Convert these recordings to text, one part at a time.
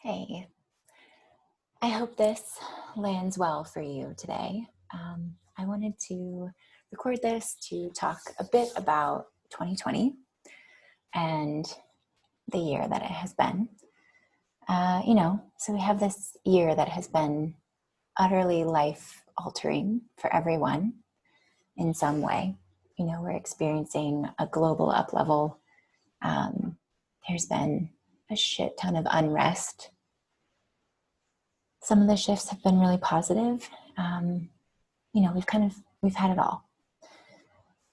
Hey, I hope this lands well for you today. I wanted to record this to talk a bit about 2020 and the year that it has been. So we have this year that has been utterly life altering for everyone in some way. We're experiencing a global up level. There's been a shit ton of unrest. Some of the shifts have been really positive. We've had it all.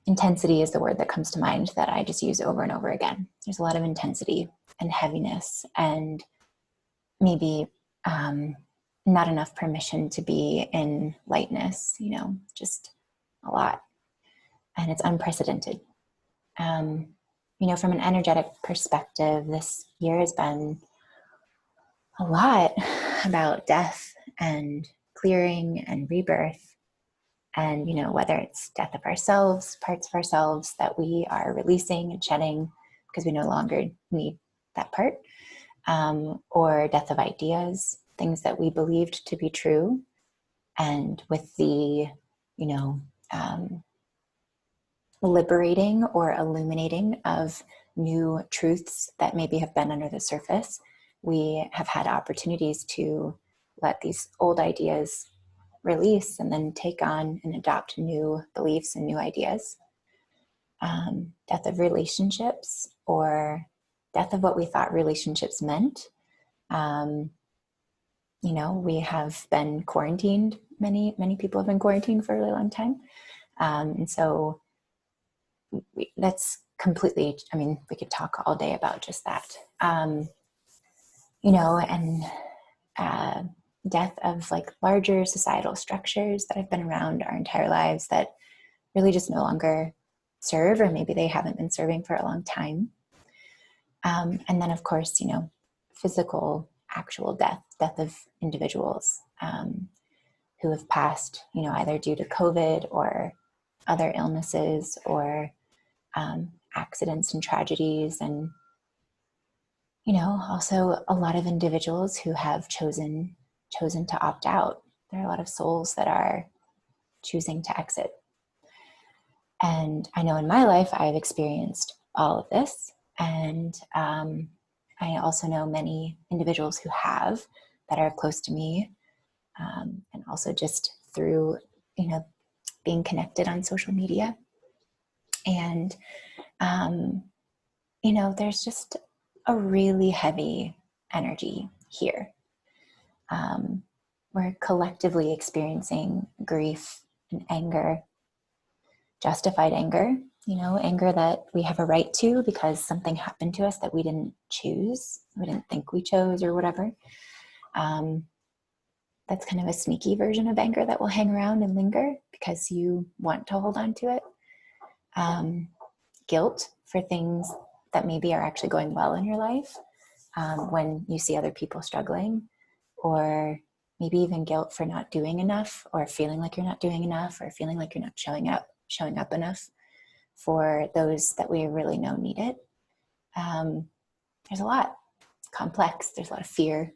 Intensity is the word that comes to mind that I just use over and over again. There's a lot of intensity and heaviness and maybe not enough permission to be in lightness, just a lot. And it's unprecedented. From an energetic perspective, this year has been a lot about death and clearing and rebirth. And, whether it's death of ourselves, parts of ourselves that we are releasing and shedding because we no longer need that part, or death of ideas, things that we believed to be true. And with the, liberating or illuminating of new truths that maybe have been under the surface, we have had opportunities to let these old ideas release and then take on and adopt new beliefs and new ideas. Death of relationships or death of what we thought relationships meant. We have been quarantined. Many people have been quarantined for a really long time. And so that's completely, we could talk all day about just that. Death of larger societal structures that have been around our entire lives that really just no longer serve, or maybe they haven't been serving for a long time. And then of course, physical, actual death of individuals who have passed, either due to COVID or other illnesses or accidents and tragedies. And, also a lot of individuals who have chosen to opt out. There are a lot of souls that are choosing to exit. And I know in my life, I've experienced all of this. And I also know many individuals who have that are close to me. And also just through, being connected on social media. And, there's just a really heavy energy here. We're collectively experiencing grief and anger, justified anger, anger that we have a right to because something happened to us that we didn't choose, we didn't think we chose or whatever. That's kind of a sneaky version of anger that will hang around and linger because you want to hold on to it. Guilt for things that maybe are actually going well in your life when you see other people struggling, or maybe even guilt for not doing enough, or feeling like you're not doing enough, or feeling like you're not showing up enough for those that we really know need it. There's a lot. It's complex. There's a lot of fear.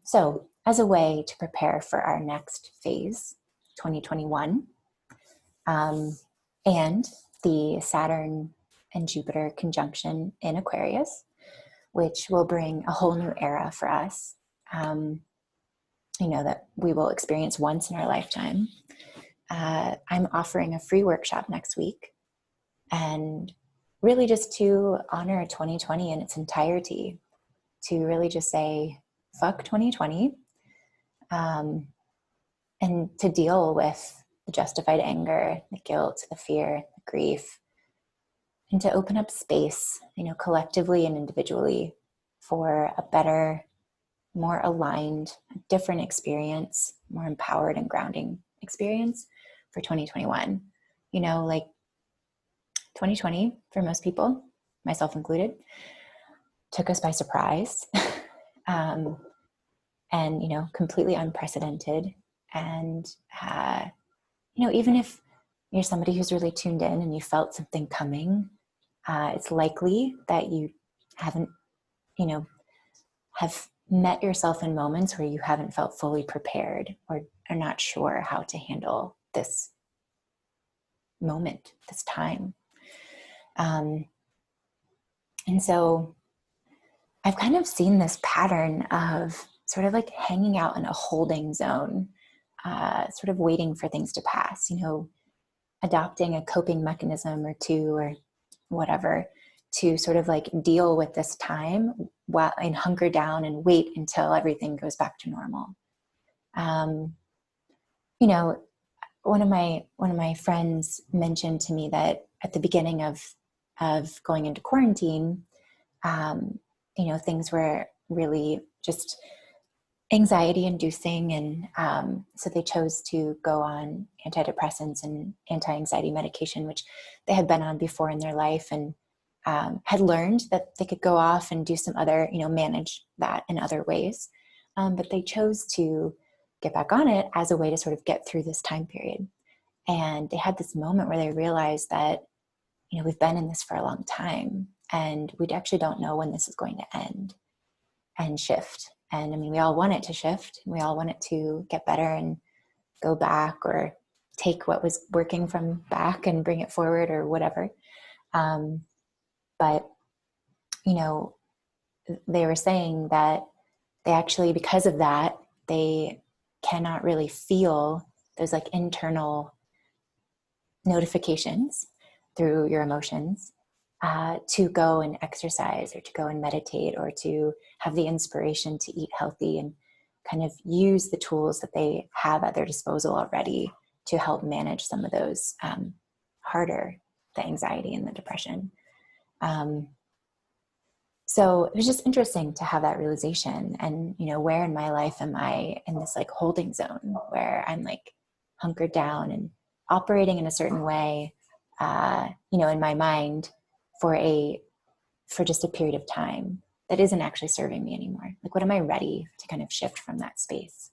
So as a way to prepare for our next phase, 2021, and the Saturn and Jupiter conjunction in Aquarius, which will bring a whole new era for us, that we will experience once in our lifetime. I'm offering a free workshop next week, and really just to honor 2020 in its entirety, to really just say, fuck 2020, and to deal with the justified anger, the guilt, the fear, the grief, and to open up space, collectively and individually for a better, more aligned, different experience, more empowered and grounding experience for 2021. 2020 for most people, myself included, took us by surprise. And, completely unprecedented. And, even if you're somebody who's really tuned in and you felt something coming, it's likely that you haven't, have met yourself in moments where you haven't felt fully prepared or are not sure how to handle this moment, this time. And so I've kind of seen this pattern of sort of like hanging out in a holding zone, sort of waiting for things to pass, adopting a coping mechanism or two or whatever to sort of like deal with this time while and hunker down and wait until everything goes back to normal. You know, one of my friends mentioned to me that at the beginning of going into quarantine, things were really just anxiety inducing. And so they chose to go on antidepressants and anti-anxiety medication, which they had been on before in their life, and had learned that they could go off and do some other, manage that in other ways. But they chose to get back on it as a way to sort of get through this time period. And they had this moment where they realized that, we've been in this for a long time and we actually don't know when this is going to end and shift. And I mean, we all want it to shift. We all want it to get better and go back, or take what was working from back and bring it forward or whatever. But, they were saying that they actually, because of that, they cannot really feel those like internal notifications through your emotions to go and exercise or to go and meditate or to have the inspiration to eat healthy and kind of use the tools that they have at their disposal already to help manage some of those harder, the anxiety and the depression. So it was just interesting to have that realization. And, where in my life am I in this like holding zone where I'm like hunkered down and operating in a certain way, in my mind for just a period of time that isn't actually serving me anymore. Like, what am I ready to kind of shift from that space?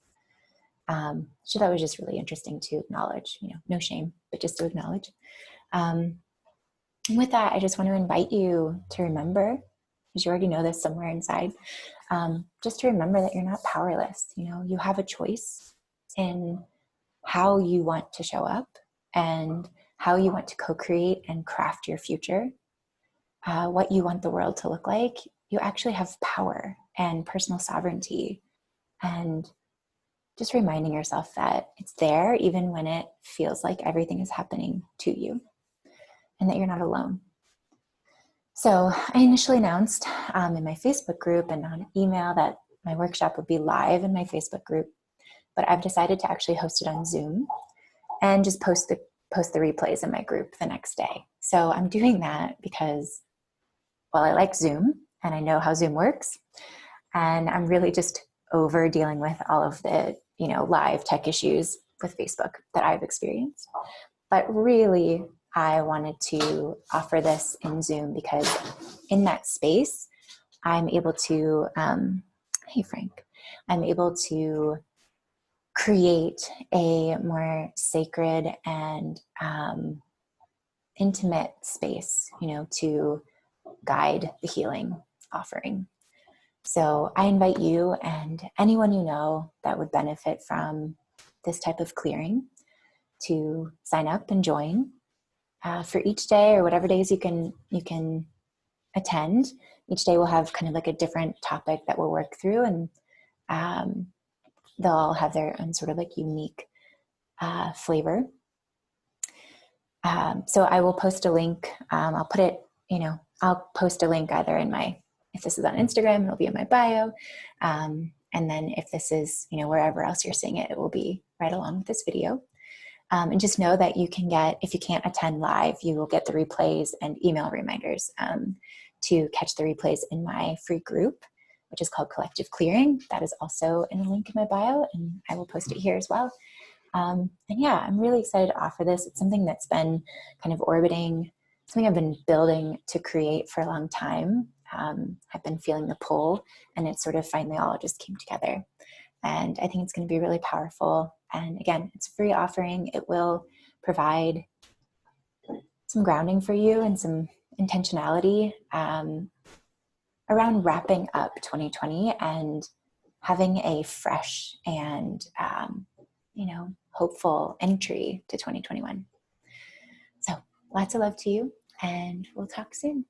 So that was just really interesting to acknowledge, no shame, but just to acknowledge. And with that, I just want to invite you to remember, because you already know this somewhere inside, just to remember that you're not powerless. You have a choice in how you want to show up and how you want to co-create and craft your future, what you want the world to look like. You actually have power and personal sovereignty, and just reminding yourself that it's there even when it feels like everything is happening to you, and that you're not alone. So I initially announced in my Facebook group and on email that my workshop would be live in my Facebook group, but I've decided to actually host it on Zoom and just post the replays in my group the next day. So I'm doing that because, well, I like Zoom and I know how Zoom works, and I'm really just over dealing with all of the, live tech issues with Facebook that I've experienced. But really, I wanted to offer this in Zoom because in that space, I'm able to, hey Frank, I'm able to create a more sacred and intimate space, to guide the healing offering. So I invite you and anyone that would benefit from this type of clearing to sign up and join for each day, or whatever days you can attend. Each day we'll have kind of like a different topic that we'll work through, and they'll all have their own sort of like unique flavor. So I will post a link. I'll put it, I'll post a link either if this is on Instagram, it'll be in my bio. And then if this is, wherever else you're seeing it, it will be right along with this video. And just know that you can if you can't attend live, you will get the replays and email reminders to catch the replays in my free group, which is called Collective Clearing. That is also in a link in my bio, and I will post it here as well. And yeah, I'm really excited to offer this. It's something that's been kind of orbiting, something I've been building to create for a long time. I've been feeling the pull, and it sort of finally all just came together. And I think it's going to be really powerful. And again, it's a free offering. It will provide some grounding for you and some intentionality around wrapping up 2020 and having a fresh and, hopeful entry to 2021. So lots of love to you, and we'll talk soon.